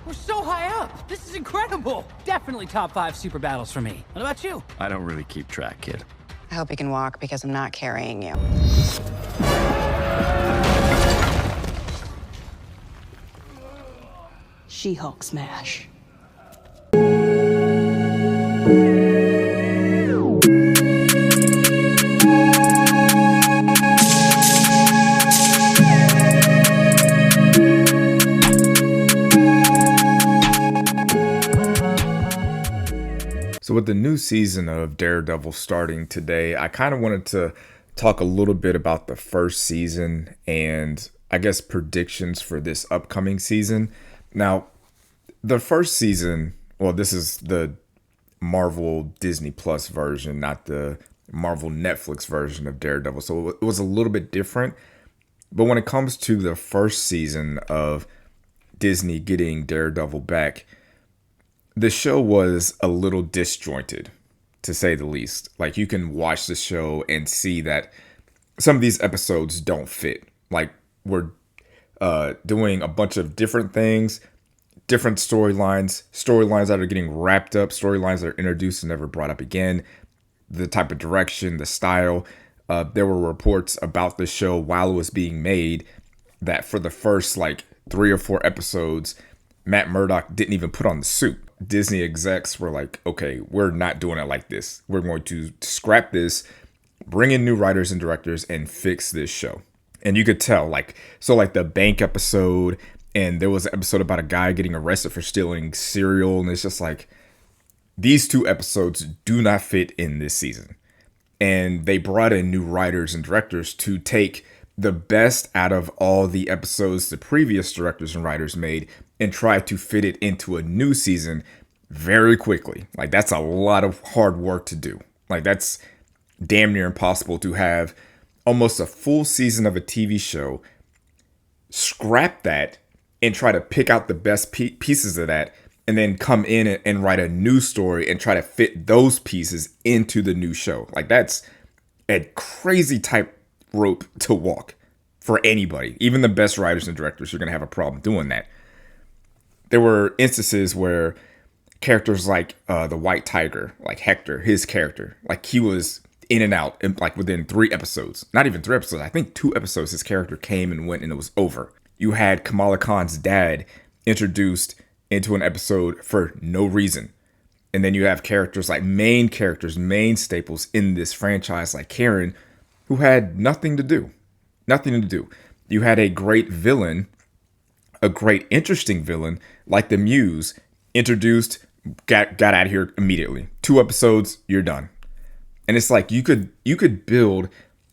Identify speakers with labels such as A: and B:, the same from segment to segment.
A: We're so high up. This is incredible. Definitely top 5 super battles for me. What about you?
B: I don't really keep track, kid.
C: I hope you can walk because I'm not carrying you.
D: She-Hulk smash.
E: So with the new season of Daredevil starting today, I kind of wanted to talk a little bit about the first season and I guess predictions for this upcoming season. Now, the first season, well, this is the Marvel Disney Plus version, not the Marvel Netflix version of Daredevil. So it was a little bit different. But when it comes to the first season of Disney getting Daredevil back, the show was a little disjointed, to say the least. Like, you can watch the show and see that some of these episodes don't fit. Like, we're doing a bunch of different things, different storylines that are getting wrapped up, storylines that are introduced and never brought up again, the type of direction, the style. There were reports about the show while it was being made that for the first, 3 or 4 episodes, Matt Murdock didn't even put on the suit. Disney execs were like, okay, we're not doing it like this. We're going to scrap this, bring in new writers and directors, and fix this show. And you could tell, the bank episode, and there was an episode about a guy getting arrested for stealing cereal. And it's just like, these 2 episodes do not fit in this season. And they brought in new writers and directors to take the best out of all the episodes the previous directors and writers made and try to fit it into a new season very quickly. Like, that's a lot of hard work to do. Like, that's damn near impossible to have almost a full season of a TV show, scrap that, and try to pick out the best pieces of that, and then come in and write a new story and try to fit those pieces into the new show. Like, that's a crazy tightrope to walk for anybody. Even the best writers and directors are going to have a problem doing that. There were instances where characters like the White Tiger, like Hector, his character, like he was in and out, and like within 3 episodes, not even 3 episodes, I think 2 episodes, his character came and went and it was over. You had Kamala Khan's dad introduced into an episode for no reason. And then you have characters like main staples in this franchise like Karen, who had nothing to do. You had a great villain, a great interesting villain like the Muse, introduced, got out of here immediately. 2 episodes, you're done. And it's like you could build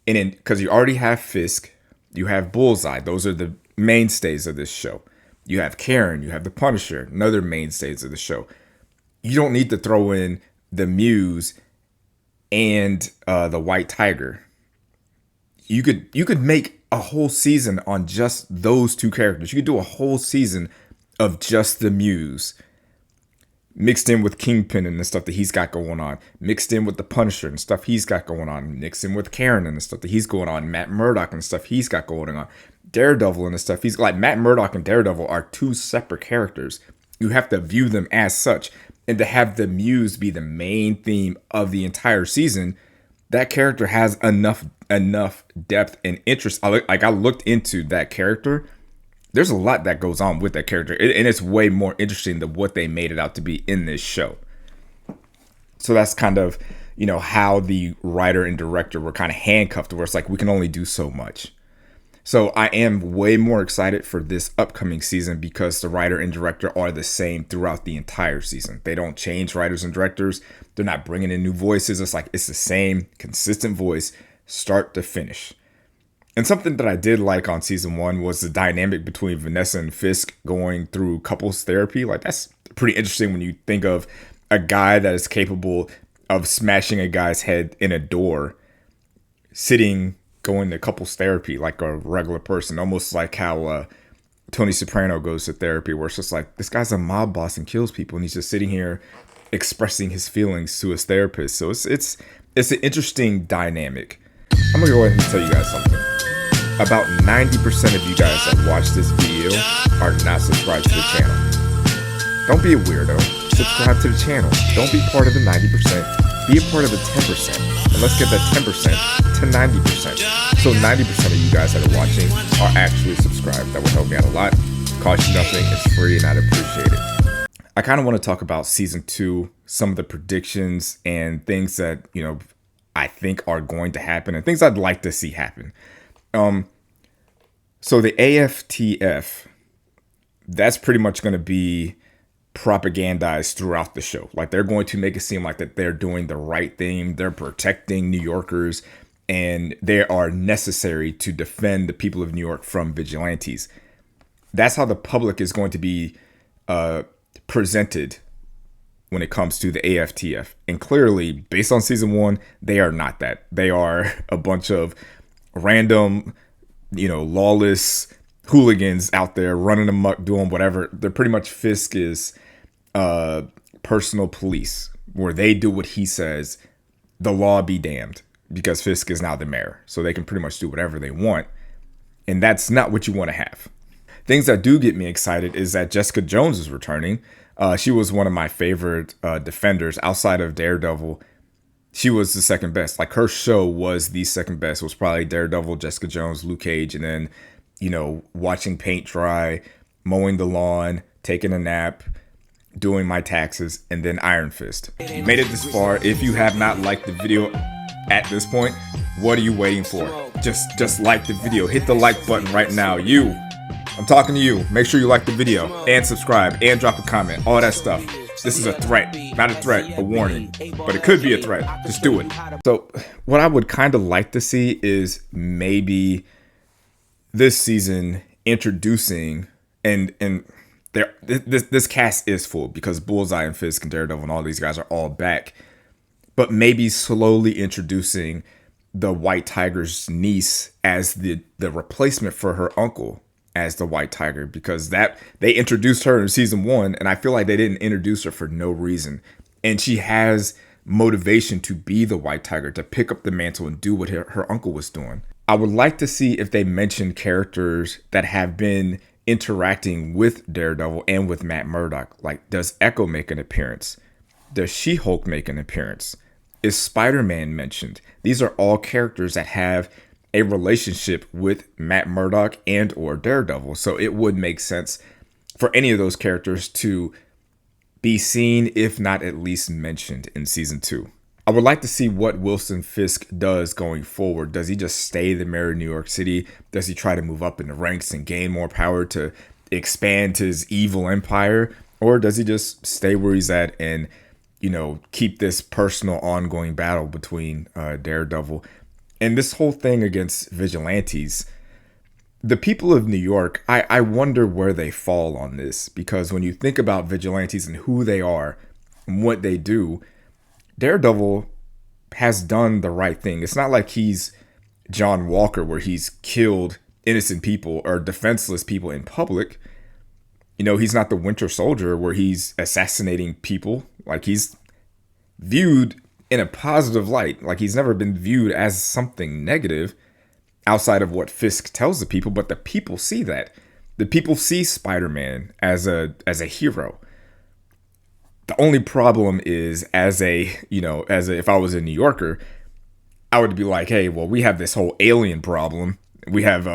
E: in, because you already have Fisk, you have Bullseye. Those are the mainstays of this show. You have Karen, you have the Punisher, another mainstays of the show. You don't need to throw in the Muse and the White Tiger. You could make a whole season on just those 2 characters. You could do a whole season of just the Muse, mixed in with Kingpin and the stuff that he's got going on, mixed in with the Punisher and stuff he's got going on, mixed in with Karen and the stuff that he's going on, Matt Murdock and the stuff he's got going on, Daredevil and the stuff he's like. Matt Murdock and Daredevil are 2 separate characters. You have to view them as such, and to have the Muse be the main theme of the entire season, that character has enough depth and interest. I looked into that character. There's a lot that goes on with that character, and it's way more interesting than what they made it out to be in this show. So that's kind of, how the writer and director were kind of handcuffed, where it's like, we can only do so much. So I am way more excited for this upcoming season because the writer and director are the same throughout the entire season. They don't change writers and directors. They're not bringing in new voices. It's the same consistent voice, start to finish. And something that I did like on season 1 was the dynamic between Vanessa and Fisk going through couples therapy. Like, that's pretty interesting when you think of a guy that is capable of smashing a guy's head in a door, going to couples therapy like a regular person, almost like how Tony Soprano goes to therapy, where it's just like, this guy's a mob boss and kills people, and he's just sitting here expressing his feelings to his therapist. So it's an interesting dynamic. I'm gonna go ahead and tell you guys something. About 90% of you guys that watch this video are not subscribed to the channel. Don't be a weirdo. Subscribe to the channel. Don't be part of the 90%. Be a part of the 10%. And let's get that 10% to 90%. So 90% of you guys that are watching are actually subscribed. That would help me out a lot. Cost you nothing. It's free and I'd appreciate it. I kind of want to talk about season 2, some of the predictions and things that, I think are going to happen and things I'd like to see happen. So the AFTF, that's pretty much going to be propagandized throughout the show. Like, they're going to make it seem like that they're doing the right thing. They're protecting New Yorkers and they are necessary to defend the people of New York from vigilantes. That's how the public is going to be presented when it comes to the AFTF. And clearly, based on season 1, they are not that. They are a bunch of random, lawless hooligans out there running amok, doing whatever. They're pretty much Fisk's personal police, where they do what he says, the law be damned, because Fisk is now the mayor. So they can pretty much do whatever they want. And that's not what you want to have. Things that do get me excited is that Jessica Jones is returning. She was one of my favorite defenders outside of Daredevil. She was the second best. Like, her show was the second best. It was probably Daredevil, Jessica Jones, Luke Cage, and then, watching paint dry, mowing the lawn, taking a nap, doing my taxes, and then Iron Fist. You made it this far. If you have not liked the video at this point, what are you waiting for? Just like the video. Hit the like button right now. I'm talking to you. Make sure you like the video and subscribe and drop a comment. All that stuff. This is a threat. Not a threat, a warning. But it could be a threat. Just do it. So what I would kind of like to see is maybe this season introducing this cast is full because Bullseye and Fisk and Daredevil and all these guys are all back. But maybe slowly introducing the White Tiger's niece as the replacement for her uncle as the White Tiger, because that they introduced her in season 1 and I feel like they didn't introduce her for no reason. And she has motivation to be the White Tiger, to pick up the mantle and do what her uncle was doing. I would like to see if they mention characters that have been interacting with Daredevil and with Matt Murdock. Like, does Echo make an appearance? Does She-Hulk make an appearance? Is Spider-Man mentioned? These are all characters that have a relationship with Matt Murdock and or Daredevil. So it would make sense for any of those characters to be seen, if not at least mentioned in season 2. I would like to see what Wilson Fisk does going forward. Does he just stay the mayor of New York City? Does he try to move up in the ranks and gain more power to expand his evil empire? Or does he just stay where he's at and, keep this personal ongoing battle between Daredevil and this whole thing against vigilantes? The people of New York, I wonder where they fall on this, because when you think about vigilantes and who they are and what they do, Daredevil has done the right thing. It's not like he's John Walker, where he's killed innocent people or defenseless people in public. He's not the Winter Soldier, where he's assassinating people. Like, he's viewed in a positive light. Like, he's never been viewed as something negative outside of what Fisk tells the people, but the people see that. The people see Spider-Man as a hero. The only problem is, if I was a New Yorker, I would be like, hey, well, we have this whole alien problem. We have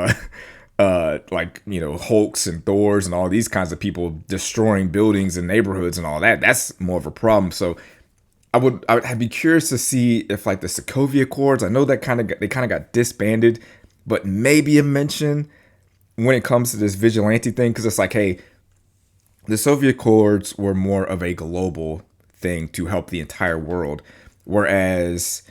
E: Hulks and Thors and all these kinds of people destroying buildings and neighborhoods and all that. That's more of a problem. So I'd be curious to see if, like, the Sokovia Accords, I know that they kind of got disbanded, but maybe a mention when it comes to this vigilante thing, because it's like, hey, the Soviet Accords were more of a global thing to help the entire world, whereas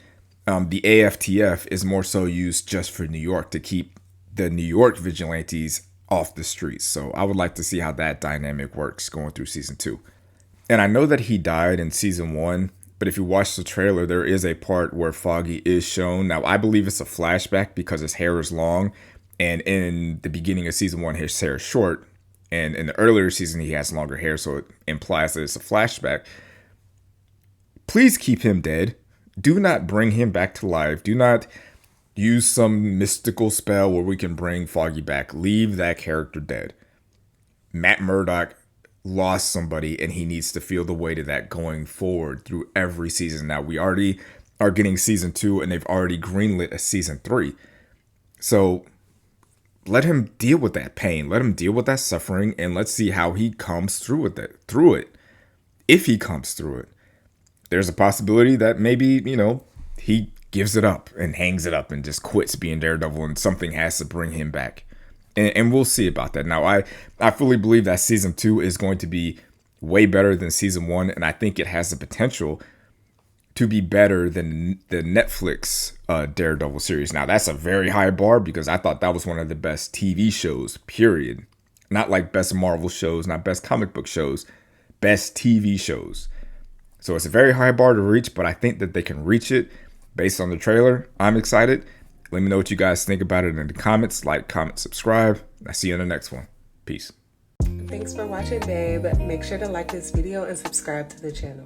E: the AFTF is more so used just for New York, to keep the New York vigilantes off the streets. So I would like to see how that dynamic works going through season 2. And I know that he died in season 1, but if you watch the trailer, there is a part where Foggy is shown. Now, I believe it's a flashback because his hair is long, and in the beginning of season 1, his hair is short. And in the earlier season, he has longer hair, so it implies that it's a flashback. Please keep him dead. Do not bring him back to life. Do not use some mystical spell where we can bring Foggy back. Leave that character dead. Matt Murdock lost somebody, and he needs to feel the weight of that going forward through every season. Now, we already are getting season 2, and they've already greenlit a season 3. So let him deal with that pain. Let him deal with that suffering, and let's see how he comes through it. If he comes through it, there's a possibility that maybe, he gives it up and hangs it up and just quits being Daredevil, and something has to bring him back. And we'll see about that. Now, I fully believe that season 2 is going to be way better than season 1, and I think it has the potential to be better than the Netflix Daredevil series. Now, that's a very high bar because I thought that was one of the best TV shows, period. Not like best Marvel shows, not best comic book shows, best TV shows. So it's a very high bar to reach, but I think that they can reach it based on the trailer. I'm excited. Let me know what you guys think about it in the comments. Like, comment, subscribe. I'll see you in the next one. Peace.
B: Thanks for watching, babe. Make sure to like this video and subscribe to the channel.